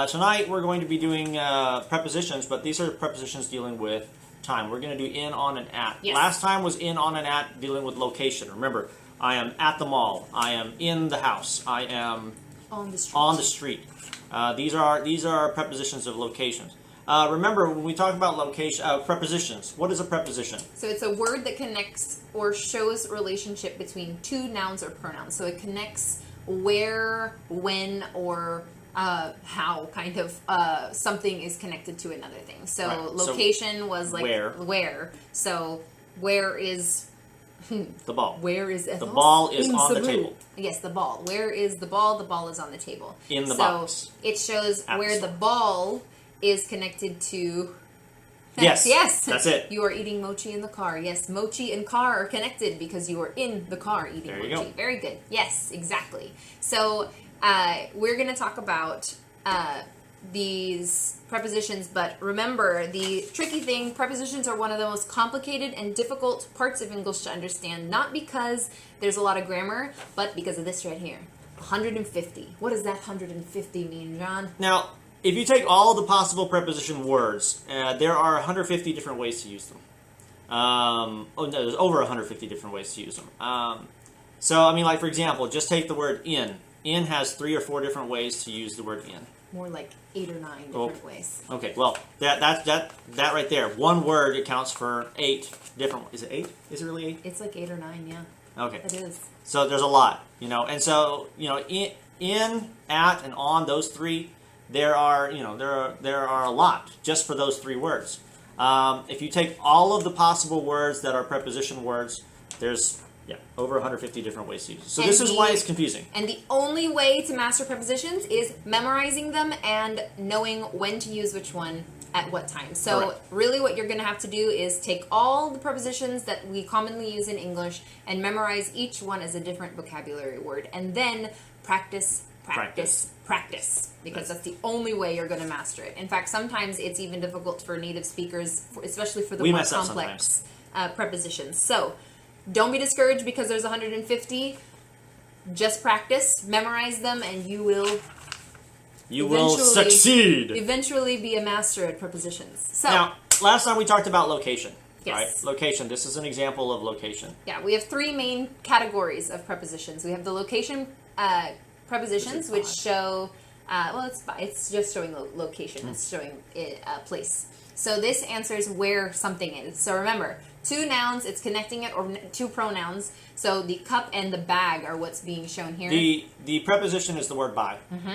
Tonight we're going to be doing prepositions, but these are prepositions dealing with time. We're going to do in, on, and at. Yes. Last time was in, on, and at dealing with location. Remember, I am at the mall. I am in the house. I am on the street. On the street. These are prepositions of locations. Remember, when we talk about location, prepositions, what is a preposition? So it's a word that connects or shows relationship between two nouns or pronouns. So it connects where, when, or how kind of something is connected to another thing. So right. location was like where. So where is the ball? Where is the ball is on the table. Yes, the ball. Where is the ball? The ball is on the table. In the box. So it shows At where the ball is connected to. Yes. Yes. That's it. You are eating mochi in the car. Yes, mochi and car are connected because you are in the car eating there mochi. You go. Very good. Yes, exactly. So we're going to talk about these prepositions, but remember the tricky thing, prepositions are one of the most complicated and difficult parts of English to understand, not because there's a lot of grammar, but because of this right here. 150. What does that 150 mean, John? Now, if you take all the possible preposition words, there are 150 different ways to use them. Oh no, there's over 150 different ways to use them. So, I mean, like for example, just take the word in. In has 3 or 4 different ways to use the word in. More like 8 or 9 different ways. Okay, well, that right there, one word accounts for 8 different. Is it 8? Is it really 8? It's like 8 or 9, yeah. Okay. It is. So there's a lot, and so in, at, and on, those 3, there are a lot just for those 3 words. If you take all of the possible words that are preposition words, there's over 150 different ways to use it. So this is why it's confusing. And the only way to master prepositions is memorizing them and knowing when to use which one at what time. So Correct. Really what you're going to have to do is take all the prepositions that we commonly use in English and memorize each one as a different vocabulary word. And then practice. Because that's the only way you're going to master it. In fact, sometimes it's even difficult for native speakers, especially for the more complex prepositions. So don't be discouraged because there's 150. Just practice, memorize them, and you will succeed. Eventually be a master at prepositions. So now, last time we talked about location. Yes. Right? Location. This is an example of location. Yeah, we have 3 main categories of prepositions. We have the location prepositions, which show it's just showing location. It's showing a place. So this answers where something is. So remember, 2 nouns, it's connecting it, or 2 pronouns. So the cup and the bag are what's being shown here. The preposition is the word by. Mm-hmm.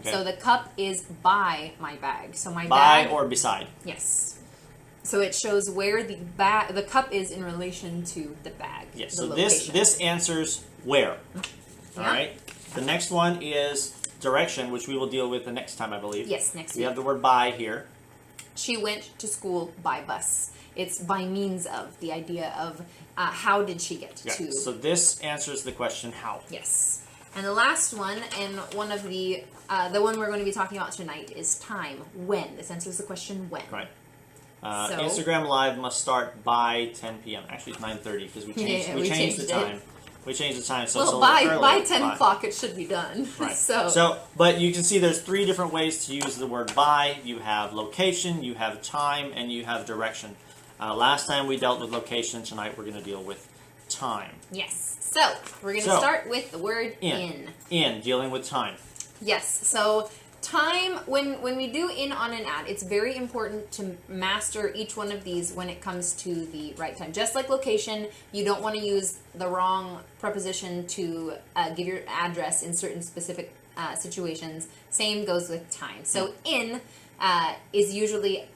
Okay. So the cup is by my bag. So my bag. By or beside. Yes. So it shows where the cup is in relation to the bag. Yes. The So location. this answers where. Yeah. All right. The next one is direction, which we will deal with the next time, I believe. Yes, next week. We have the word by here. She went to school by bus. It's by means of, the idea of how did she get to. So this answers the question how. Yes. And the last one, and one of the one we're going to be talking about tonight, is time. When. This answers the question when. Right. So, Instagram Live must start by 10 p.m. Actually, it's 9:30 because we changed the time. We changed the time, so it's a little early. By 10 o'clock it should be done. Right. So, but you can see there's 3 different ways to use the word by. You have location, you have time, and you have direction. Last time we dealt with location. Tonight we're going to deal with time. yes. So, we're going to start with the word in. In, dealing with time. Yes. So, time, when we do in, on, and at, it's very important to master each one of these when it comes to the right time. Just like location, you don't want to use the wrong preposition to give your address in certain specific situations. Same goes with time. So in is usually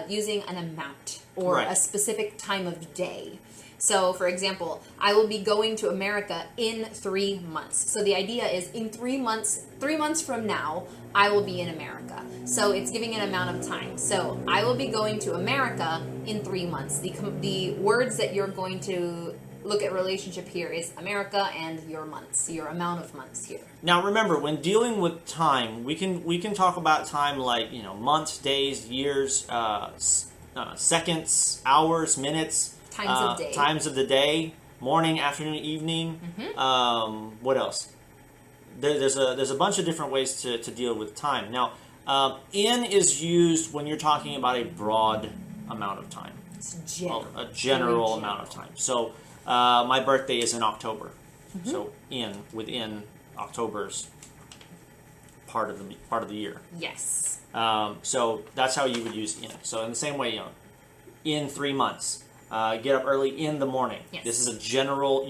using an amount or a specific time of day. So, for example, I will be going to America in 3 months. So the idea is in 3 months from now, I will be in America. So it's giving an amount of time. So I will be going to America in 3 months. The words that you're going to look at relationship here is America and your months, your amount of months here. Now remember, when dealing with time, we can talk about time like months, days, years, seconds, hours, minutes. Times of the day, morning, afternoon, evening. Mm-hmm. What else? There's a bunch of different ways to deal with time. Now, In is used when you're talking about a broad amount of time. It's general. A general amount of time. So my birthday is in October. So within October's part of the year. Yes. So that's how you would use in. So in the same way, in 3 months, get up early in the morning. Yes. This is a general.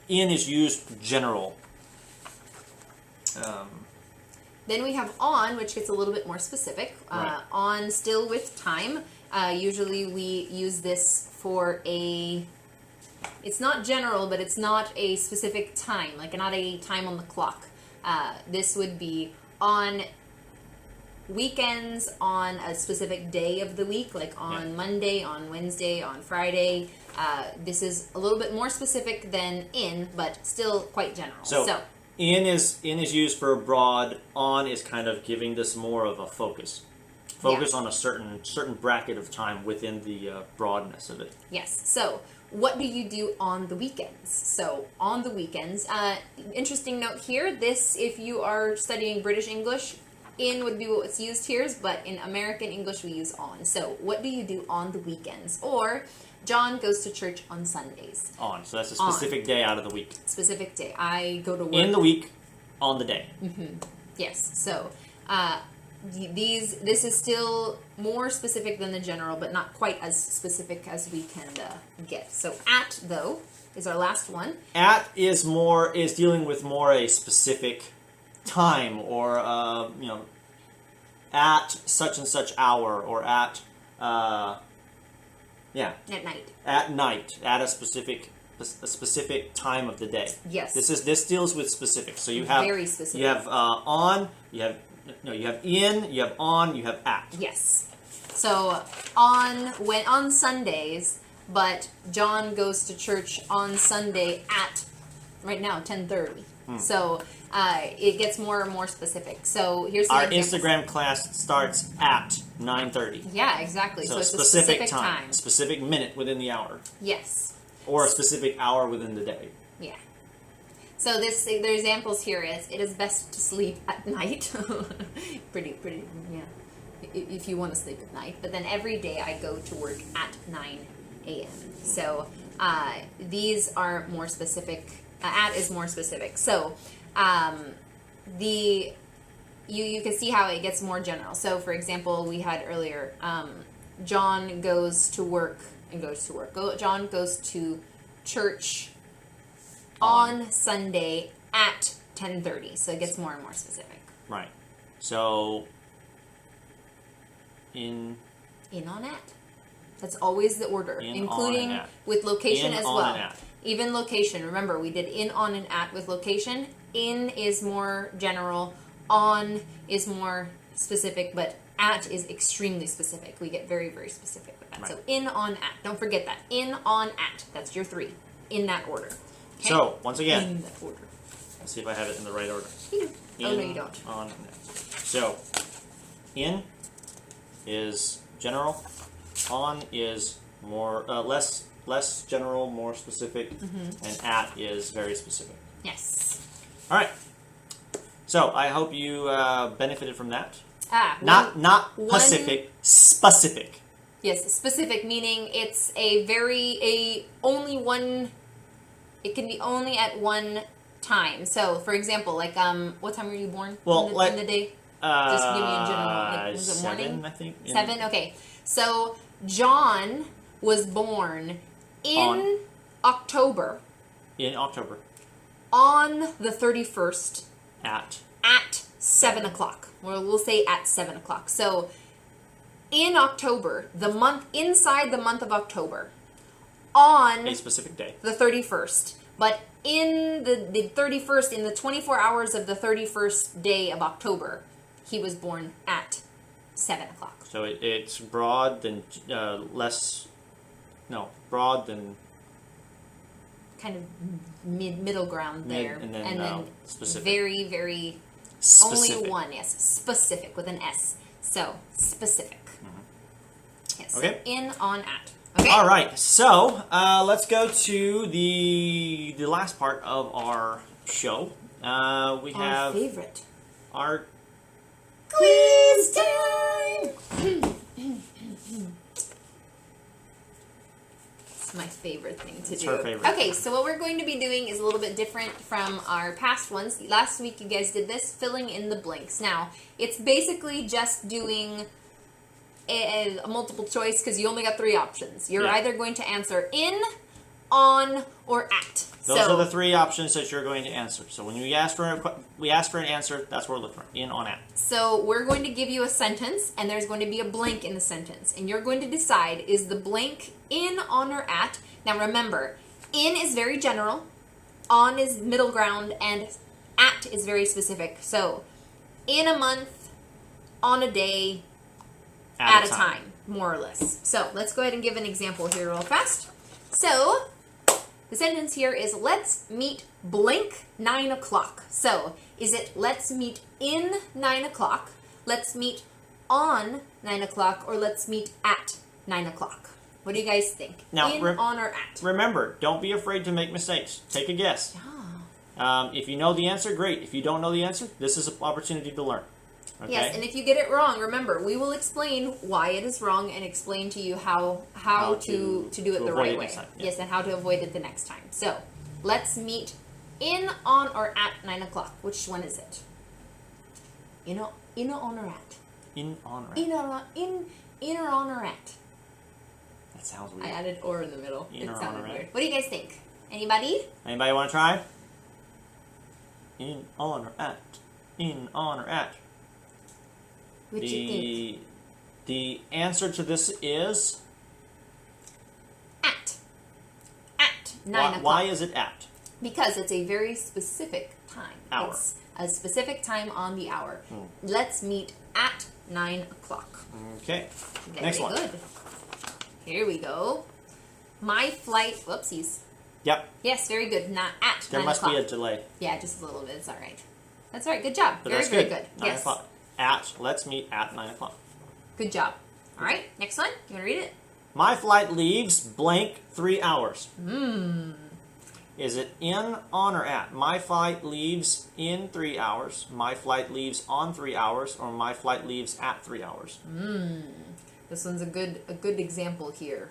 In is used general. Then we have on, which gets a little bit more specific. Right. On still with time. Usually we use this for it's not general, but it's not a specific time, like not a time on the clock. This would be on weekends, on a specific day of the week, like on Monday, on Wednesday, on Friday. This is a little bit more specific than in, but still quite general. So in is used for broad. On is kind of giving this more of a focus. Focus on a certain bracket of time within the broadness of it. Yes. So what do you do on the weekends? So on the weekends, interesting note here, this, if you are studying British English, in would be what's used here, but in American English we use on. So what do you do on the weekends? Or John goes to church on Sundays. On. So that's a specific day out of the week. Specific day. I go to work. In the week, on the day. Yes. So this is still more specific than the general, but not quite as specific as we can get. So at, though, is our last one. At is dealing with more a specific time, or at such and such hour, or at At night. At night, at a specific time of the day. Yes. This deals with specifics. So you have very specific. You have on. You have in. You have on. You have at. Yes. So on Sundays, but John goes to church on Sunday at right now 10:30. So it gets more and more specific. So here's some our examples. Instagram class starts at 9:30. Yeah, exactly. So it's a specific time. Specific minute within the hour. Yes. Or a specific hour within the day. Yeah. So the examples here is, it is best to sleep at night. pretty, yeah. If you want to sleep at night. But then every day I go to work at 9 a.m. So these are more specific. At is more specific. So you can see how it gets more general. So for example, we had earlier, John goes to work and goes to work. John goes to church on Sunday at 10:30. So it gets more and more specific. Right. So in on at. That's always the order, including on, with location in, as on, well. and at. Even location. Remember, we did in, on, and at with location. In is more general. On is more specific, but at is extremely specific. We get very, very specific with that. Right. So in, on, at. Don't forget that. In, on, at. That's your three. In that order. Okay? So, once again, in that order. let's see if I have it in the right order. You do. Oh, no, you don't. On, and at. So, in is general. On is more less general, more specific, and at is very specific. Yes. All right. So I hope you benefited from that. Not Pacific, specific. Yes, specific, meaning it's only one. It can be only at one time. So, for example, like what time were you born? Well, in the day. Just give me in general. Like, was it morning? 7, I think. 7. Okay. So John was born in October. In October. On the 31st. At 7 o'clock. We'll say at 7 o'clock. So in October, inside the month of October, on a specific day. The 31st. But in the 31st, in the 24 hours of the 31st day of October, he was born at 7 o'clock. So it's broad than broad than kind of middle ground there, and then specific. Very, very specific. only one. Yes, specific with an S. So specific. Yes. Okay. So in, on, at. Okay. All right. So let's go to the last part of our show. We have our favorite. Our Quiz time! It's my favorite thing to do. Her favorite. Okay, so what we're going to be doing is a little bit different from our past ones. Last week you guys did this, filling in the blanks. Now, it's basically just doing a multiple choice because you only got 3 options. You're either going to answer in, on, or at. Those are the 3 options that you're going to answer. So when we ask for an answer, that's what we're looking for. In, on, at. So we're going to give you a sentence, and there's going to be a blank in the sentence. And you're going to decide, is the blank in, on, or at? Now remember, in is very general, on is middle ground, and at is very specific. So, in a month, on a day, at a time, more or less. So, let's go ahead and give an example here real fast. So, the sentence here is, let's meet blank 9 o'clock. So, is it let's meet in 9 o'clock, let's meet on 9 o'clock, or let's meet at 9 o'clock? What do you guys think? Now, in, on, or at? Remember, don't be afraid to make mistakes. Take a guess. If you know the answer, great. If you don't know the answer, this is an opportunity to learn. Okay? Yes, and if you get it wrong, remember, we will explain why it is wrong and explain to you how to do it the right way. Yes, and how to avoid it the next time. So, let's meet in, on, or at 9 o'clock. Which one is it? In, on, or at? In, on, or at. In or on, or at? That sounds weird. I added or in the middle. In it or sounded on, or weird. at. What do you guys think? Anybody? Anybody want to try? In, on, or at. In, on, or at. What do you think? The answer to this is At 9 o'clock. Why is it at? Because it's a very specific time. Hour. It's a specific time on the hour. Let's meet at 9 o'clock. Okay. Very Next one. good. Here we go. My flight. Whoopsies. Yep. Yes, very good. Not at There 9 must o'clock. be a delay. Yeah, just a little bit. It's all right. That's all right. Good job. But very, that's very good. good. 9 Yes. o'clock. Let's meet at 9 o'clock. Good job. All right. Next one. You want to read it? My flight leaves blank 3 hours. Is it in, on, or at? My flight leaves in 3 hours. My flight leaves on 3 hours. Or my flight leaves at 3 hours. This one's a good example here.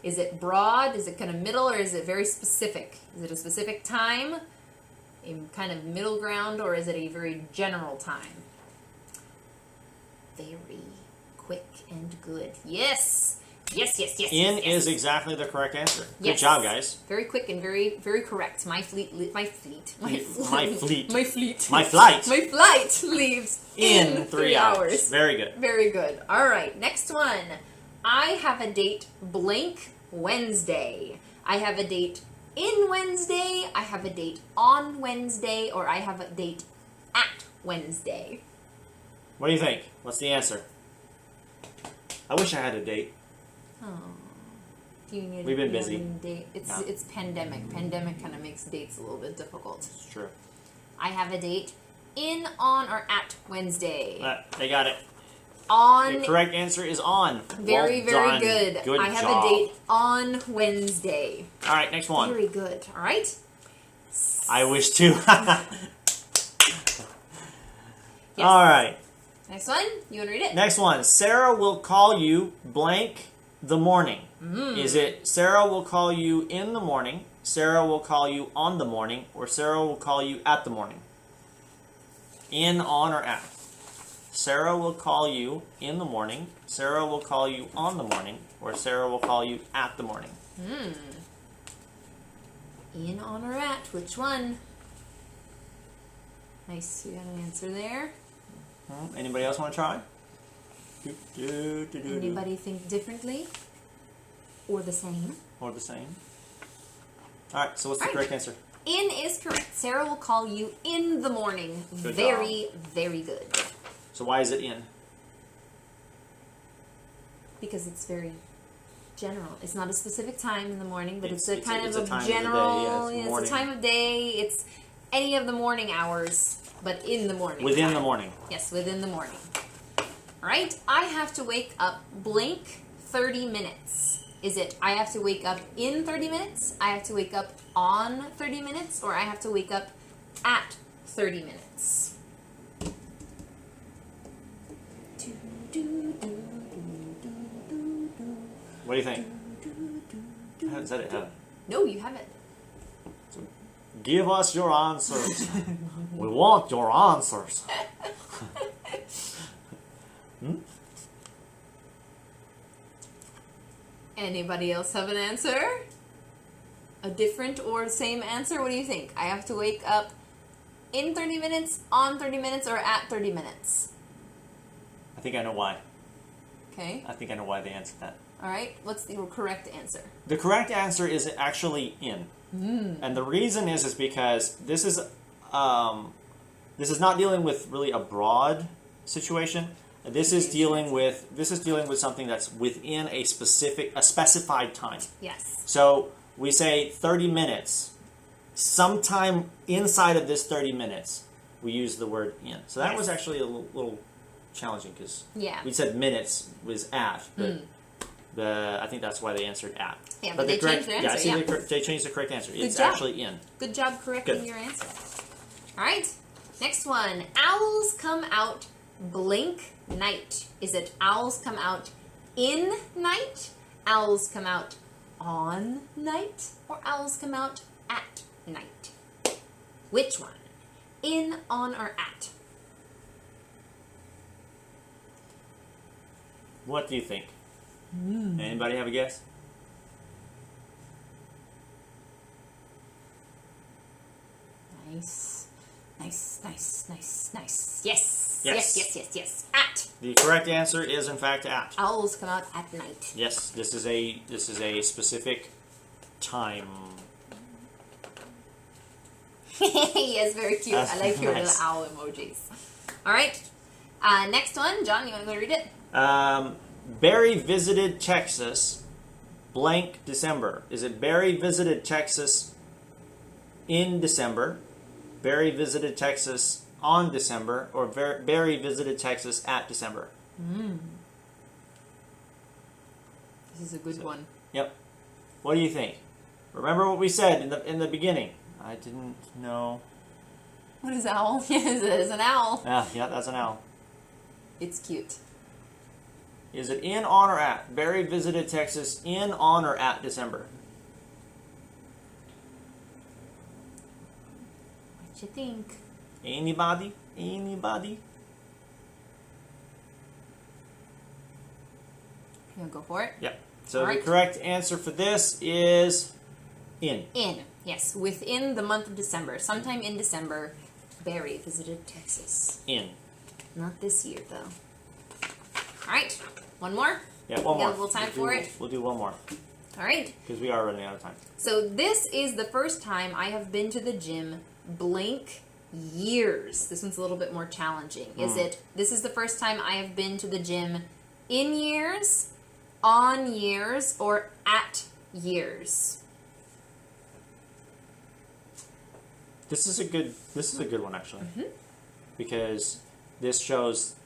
Is it broad? Is it kind of middle? Or is it very specific? Is it a specific time? A kind of middle ground? Or is it a very general time? Very quick and good. Yes! Yes. In yes. is exactly the correct answer. Good Yes. job, guys. Very quick and very, very correct. My flight leaves in 3 hours. Very good. Very good. All right, next one. I have a date blank Wednesday. I have a date in Wednesday. I have a date on Wednesday, or I have a date at Wednesday. What do you think? What's the answer? I wish I had a date. Oh. Do you need We've been do you busy. have any date? It's pandemic. Pandemic kind of makes dates a little bit difficult. It's true. I have a date in, on, or at Wednesday. They got it. On. The correct answer is on. Very, Well very done. good. Good I have job. a date on Wednesday. All right, next one. Very good. All right. I wish to. Yes. All right. Next one. You want to read it? Next one. Sarah will call you blank the morning. Is it Sarah will call you in the morning, Sarah will call you on the morning, or Sarah will call you at the morning? In, on, or at? Sarah will call you in the morning, Sarah will call you on the morning, or Sarah will call you at the morning? In, on, or at? Which one? Nice. You got an answer there. Anybody else want to try? Anybody think differently? Or the same? Or the same? All right, so what's the All right. correct answer? In is correct. Sarah will call you in the morning. Good Very, very good. So why is it in? Because it's very general. It's not a specific time in the morning, but it's a It's kind a of time a of the day, general. yeah, it's It's morning. a time of day. It's any of the morning hours, but in the morning. Within time. the morning. Yes, within the morning. All right. I have to wake up blank 30 minutes. Is it I have to wake up in 30 minutes, I have to wake up on 30 minutes, or I have to wake up at 30 minutes? What do you think? I haven't said it, have I? No, you haven't. Give us your answers. We want your answers. Anybody else have an answer? A different or same answer? What do you think? I have to wake up in 30 minutes, on 30 minutes, or at 30 minutes? I think I know why. Okay. I think I know why they answered that. All right. What's the correct answer? The correct answer is actually in. And the reason is because this is not dealing with really a broad situation. This is dealing with something that's within a specified time. Yes. So we say 30 minutes. Sometime inside of this 30 minutes, we use the word in. So that was actually a little challenging because we said minutes was at, but I think that's why they answered at. Yeah, but they changed their answer. They changed the correct answer. It's job. actually in. Good job correcting your answer. All right. Next one. Owls come out blink night. Is it owls come out in night, owls come out on night, or owls come out at night? Which one? In, on, or at? What do you think? Anybody have a guess? Nice. Yes. At. The correct answer is in fact at. Owls come out at night. Yes, this is a specific time. Yes, very cute. I like your nice. little owl emojis. All right. Next one, John. You want to go read it? Barry visited Texas blank December. Is it Barry visited Texas in December, Barry visited Texas on December, or Barry visited Texas at December? This is a good one. Yep. What do you think? Remember what we said in the beginning. I didn't know. What is owl? Yes, it is an owl. Yeah, that's an owl. It's cute. Is it in, on, or at? Barry visited Texas in, on, or at December? What you think? Anybody? Anybody? You want to go for it? Yep. So the correct answer for this is in. In. Yes, within the month of December. Sometime in December, Barry visited Texas. In. Not this year, though. All right. One more? Yeah, one more. Got a little time for it? We'll do one more. All right. Because we are running out of time. So this is the first time I have been to the gym blank years. This one's a little bit more challenging. This is the first time I have been to the gym in years, on years, or at years? This is a good one actually. Because this shows,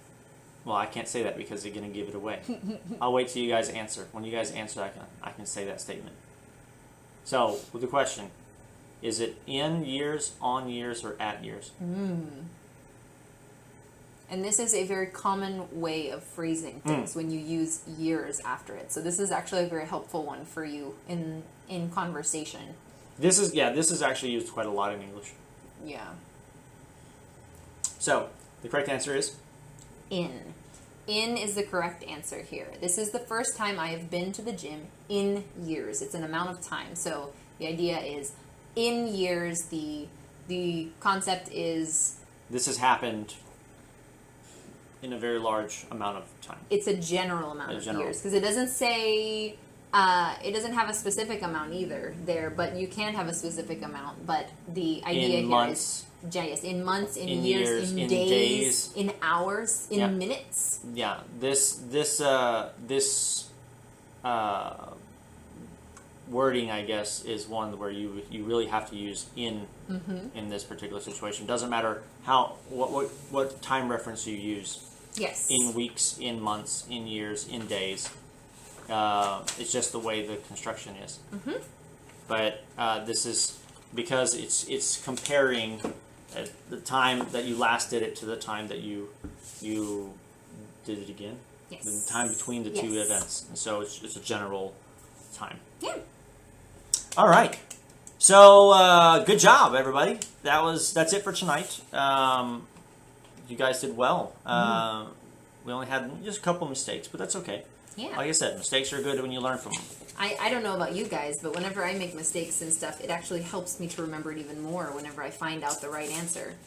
well, I can't say that because they're going to give it away. I'll wait till you guys answer. When you guys answer, I can say that statement. So, with the question, is it in years, on years, or at years? And this is a very common way of phrasing things when you use years after it. So this is actually a very helpful one for you in conversation. This is actually used quite a lot in English. Yeah. So, the correct answer is? In. In is the correct answer here. This is the first time I have been to the gym in years. It's an amount of time. So the idea is in years. The concept is this has happened in a very large amount of time. It's a general amount of years because it doesn't say. It doesn't have a specific amount either there, but you can have a specific amount. But the idea in here months. is yes, in months, in years, in days, in hours, in minutes. Yeah, this wording, I guess, is one where you really have to use in this particular situation. Doesn't matter what time reference you use. Yes. In weeks, in months, in years, in days. It's just the way the construction is. But this is because it's comparing the time that you last did it to the time that you did it again. Yes. The time between the two Yes. events. And so it's a general time. Yeah. All right. So good job, everybody. That's it for tonight. You guys did well. We only had just a couple mistakes, but that's okay. Yeah. Like I said, mistakes are good when you learn from them. I don't know about you guys, but whenever I make mistakes and stuff, it actually helps me to remember it even more whenever I find out the right answer.